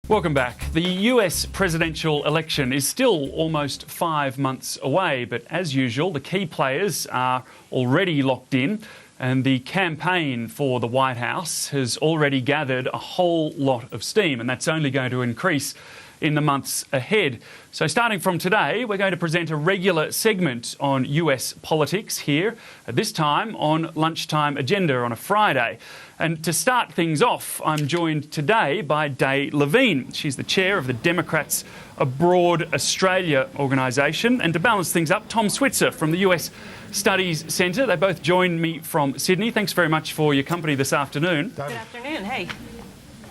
Welcome back. The US presidential election is still almost 5 months away, but as usual, the key players are already locked in, and the campaign for the White House has already gathered a whole lot of steam, and that's only going to increase in the months ahead. So starting from today, we're going to present a regular segment on US politics here, at this time on Lunchtime Agenda on a Friday. And to start things off, I'm joined today by Day Levine. She's the chair of the Democrats Abroad Australia organisation. And to balance things up, Tom Switzer from the US Studies Centre. They both joined me from Sydney. Thanks very much for your company this afternoon. Good afternoon. Hey.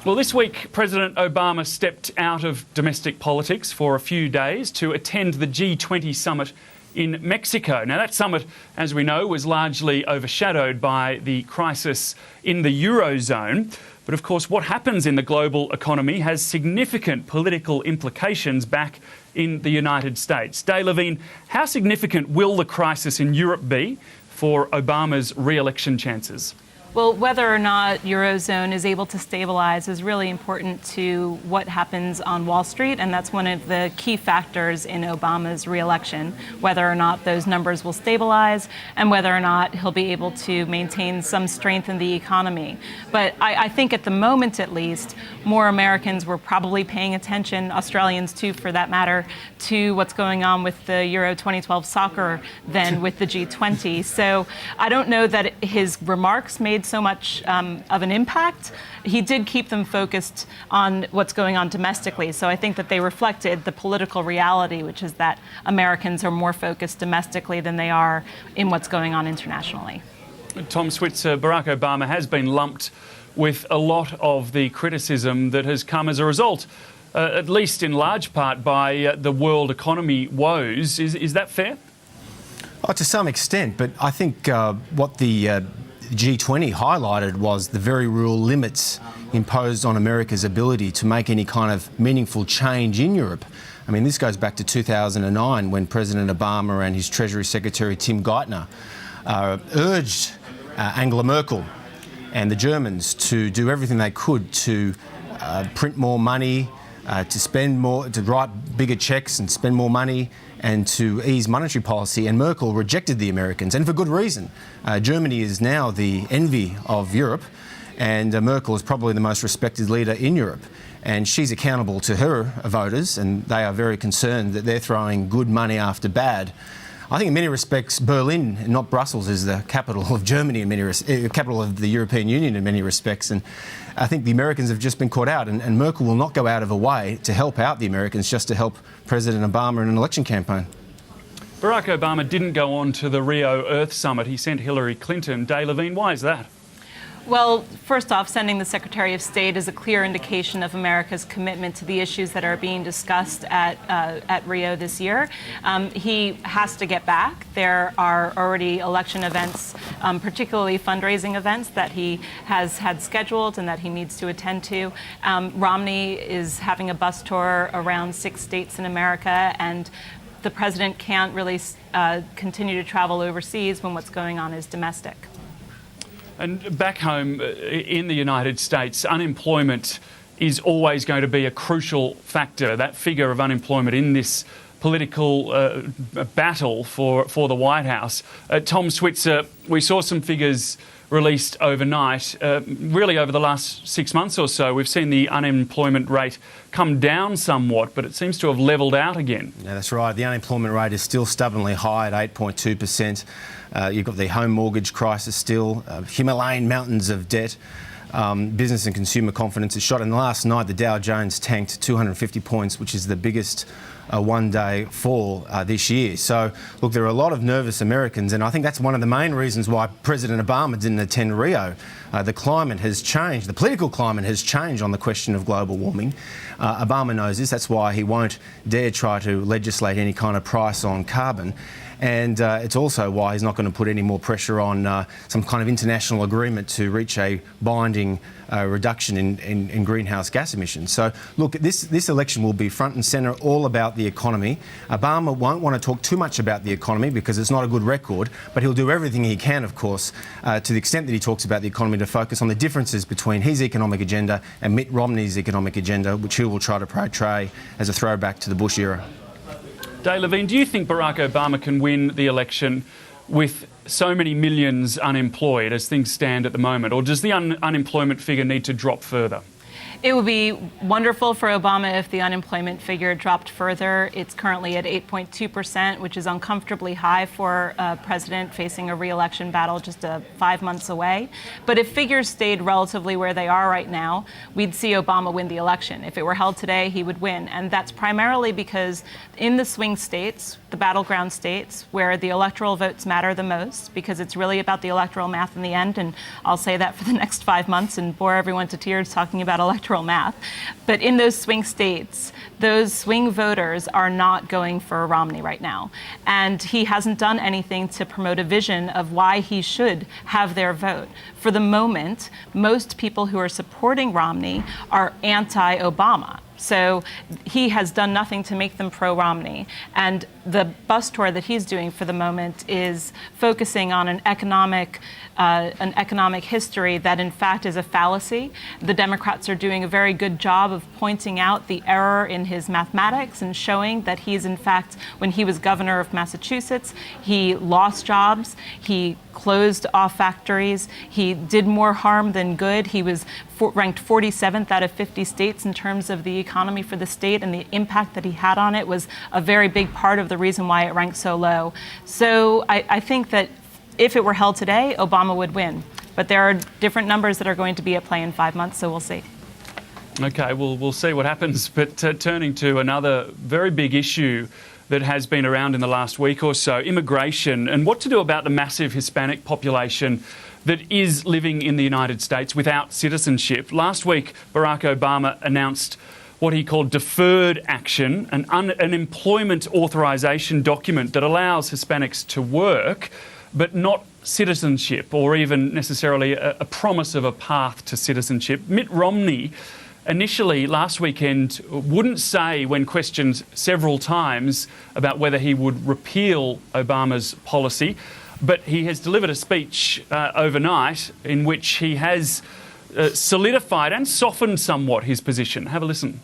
Well, this week, President Obama stepped out of domestic politics for a few days to attend the G20 Summit in Mexico. Now, that summit, as we know, was largely overshadowed by the crisis in the Eurozone. But of course, what happens in the global economy has significant political implications back in the United States. Day Levine, how significant will the crisis in Europe be for Obama's re-election chances? Well, whether or not Eurozone is able to stabilize is really important to what happens on Wall Street, and that's one of the key factors in Obama's re-election, whether or not those numbers will stabilize and whether or not he'll be able to maintain some strength in the economy. But I think at the moment, at least, more Americans were probably paying attention, Australians too for that matter, to what's going on with the Euro 2012 soccer than with the G20. So I don't know that his remarks made so much of an impact. He did keep them focused on what's going on domestically. So I think that they reflected the political reality, which is that Americans are more focused domestically than they are in what's going on internationally. Tom Switzer, Barack Obama has been lumped with a lot of the criticism that has come as a result, at least in large part, by the world economy woes. Is that fair? Oh, to some extent, but I think what the G20 highlighted was the very real limits imposed on America's ability to make any kind of meaningful change in Europe. I mean, this goes back to 2009 when President Obama and his Treasury Secretary Tim Geithner urged Angela Merkel and the Germans to do everything they could to print more money, to spend more, to write bigger cheques and spend more money, and to ease monetary policy, and Merkel rejected the Americans, and for good reason. Germany is now the envy of Europe, and Merkel is probably the most respected leader in Europe. And she's accountable to her voters, and they are very concerned that they're throwing good money after bad. I think in many respects, Berlin, not Brussels, is the capital of Germany, capital of the European Union in many respects. And I think the Americans have just been caught out, and Merkel will not go out of her way to help out the Americans just to help President Obama in an election campaign. Barack Obama didn't go on to the Rio Earth Summit. He sent Hillary Clinton. Day Levine, why is that? Well, first off, sending the Secretary of State is a clear indication of America's commitment to the issues that are being discussed at Rio this year. He has to get back. There are already election events, particularly fundraising events, that he has had scheduled and that he needs to attend to. Romney is having a bus tour around 6 states in America, and the president can't really continue to travel overseas when what's going on is domestic. And back home in the United States, unemployment is always going to be a crucial factor. That figure of unemployment in this political battle for the White House. Tom Switzer, we saw some figures released overnight. Really over the last 6 months or so, we've seen the unemployment rate come down somewhat, but it seems to have levelled out again. Yeah, that's right. The unemployment rate is still stubbornly high at 8.2%. You've got the home mortgage crisis still, Himalayan mountains of debt. Business and consumer confidence is shot. And last night, the Dow Jones tanked 250 points, which is the biggest one-day fall this year. So, look, there are a lot of nervous Americans, and I think that's one of the main reasons why President Obama didn't attend Rio. The climate has changed. The political climate has changed on the question of global warming. Obama knows this. That's why he won't dare try to legislate any kind of price on carbon. And it's also why he's not going to put any more pressure on some kind of international agreement to reach a binding reduction in greenhouse gas emissions. So, look, this election will be front and centre, all about about the economy. Obama won't want to talk too much about the economy because it's not a good record, but he'll do everything he can, of course, to the extent that he talks about the economy, to focus on the differences between his economic agenda and Mitt Romney's economic agenda, which he will try to portray as a throwback to the Bush era. Dave Levine, do you think Barack Obama can win the election with so many millions unemployed as things stand at the moment, or does the unemployment figure need to drop further? It would be wonderful for Obama if the unemployment figure dropped further. It's currently at 8.2%, which is uncomfortably high for a president facing a re-election battle just 5 months away. But if figures stayed relatively where they are right now, we'd see Obama win the election. If it were held today, he would win. And that's primarily because in the swing states, the battleground states, where the electoral votes matter the most, because it's really about the electoral math in the end, and I'll say that for the next 5 months and bore everyone to tears talking about electoral math. But in those swing states, those swing voters are not going for Romney right now. And he hasn't done anything to promote a vision of why he should have their vote. For the moment, most people who are supporting Romney are anti-Obama. So he has done nothing to make them pro-Romney. And the bus tour that he's doing for the moment is focusing on an economic history that in fact is a fallacy. The Democrats are doing a very good job of pointing out the error in his mathematics and showing that he's in fact, when he was governor of Massachusetts, he lost jobs, he closed off factories, he did more harm than good. He was ranked 47th out of 50 states in terms of the economy for the state, and the impact that he had on it was a very big part of the reason why it ranked so low. So I think that if it were held today, Obama would win. But there are different numbers that are going to be at play in 5 months, so we'll see. Okay, we'll see what happens. But turning to another very big issue that has been around in the last week or so, immigration, and what to do about the massive Hispanic population that is living in the United States without citizenship. Last week, Barack Obama announced what he called deferred action, an employment authorization document that allows Hispanics to work, but not citizenship or even necessarily a promise of a path to citizenship. Mitt Romney initially last weekend wouldn't say, when questioned several times about whether he would repeal Obama's policy, but he has delivered a speech overnight in which he has solidified and softened somewhat his position. Have a listen.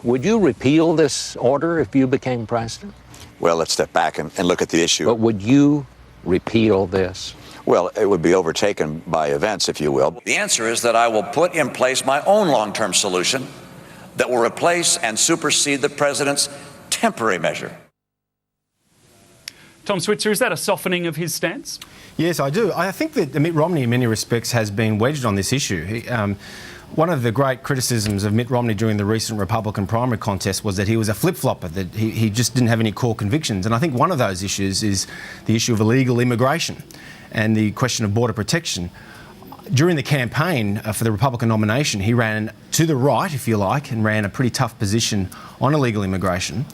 Would you repeal this order if you became president? Well, let's step back and look at the issue. But would you repeal this? Well, it would be overtaken by events, if you will. The answer is that I will put in place my own long-term solution that will replace and supersede the president's temporary measure. Tom Switzer, is that a softening of his stance? Yes, I do. I think that Mitt Romney, in many respects, has been wedged on this issue. One of the great criticisms of Mitt Romney during the recent Republican primary contest was that he was a flip-flopper, that he just didn't have any core convictions. And I think one of those issues is the issue of illegal immigration and the question of border protection. During the campaign for the Republican nomination, he ran to the right, if you like, and ran a pretty tough position on illegal immigration.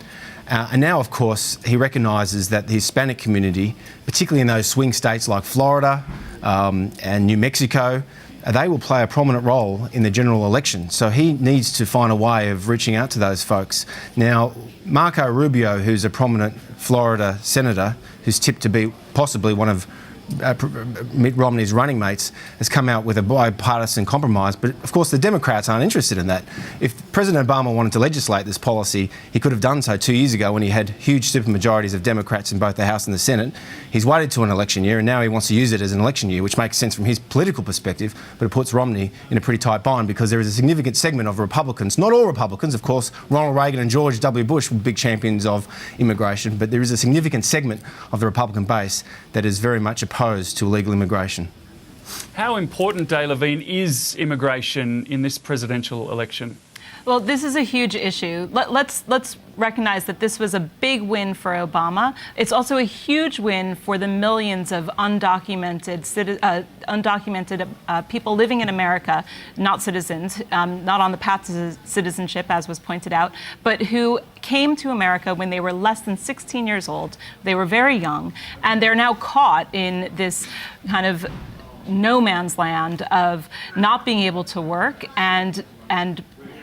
And now, of course, he recognises that the Hispanic community, particularly in those swing states like Florida and New Mexico, they will play a prominent role in the general election. So he needs to find a way of reaching out to those folks. Now, Marco Rubio, who's a prominent Florida senator, who's tipped to be possibly one of Mitt Romney's running mates, has come out with a bipartisan compromise. But of course the Democrats aren't interested in that. If President Obama wanted to legislate this policy, he could have done so 2 years ago when he had huge supermajorities of Democrats in both the House and the Senate. He's waited to an election year and now he wants to use it as an election year, which makes sense from his political perspective, but it puts Romney in a pretty tight bind because there is a significant segment of Republicans, not all Republicans, of course, Ronald Reagan and George W. Bush were big champions of immigration, but there is a significant segment of the Republican base that is very much opposed to illegal immigration. How important, Dave Levine, is immigration in this presidential election? Well, this is a huge issue. Let's recognize that this was a big win for Obama. It's also a huge win for the millions of undocumented people living in America, not citizens, not on the path to citizenship, as was pointed out, but who came to America when they were less than 16 years old. They were very young, and they're now caught in this kind of no man's land of not being able to work and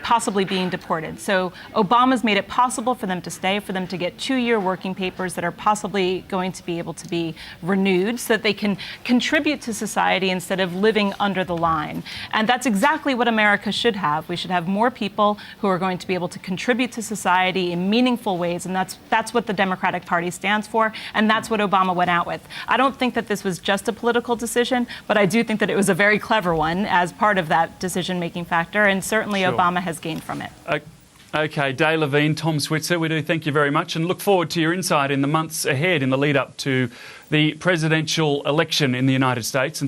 possibly being deported. So Obama's made it possible for them to stay, for them to get 2-year working papers that are possibly going to be able to be renewed so that they can contribute to society instead of living under the line. And that's exactly what America should have. We should have more people who are going to be able to contribute to society in meaningful ways, and that's what the Democratic Party stands for, and that's what Obama went out with. I don't think that this was just a political decision, but I do think that it was a very clever one as part of that decision-making factor, and certainly Sure. Obama has gained from it. Okay, Dave Levine, Tom Switzer, we do thank you very much and look forward to your insight in the months ahead in the lead up to the presidential election in the United States. And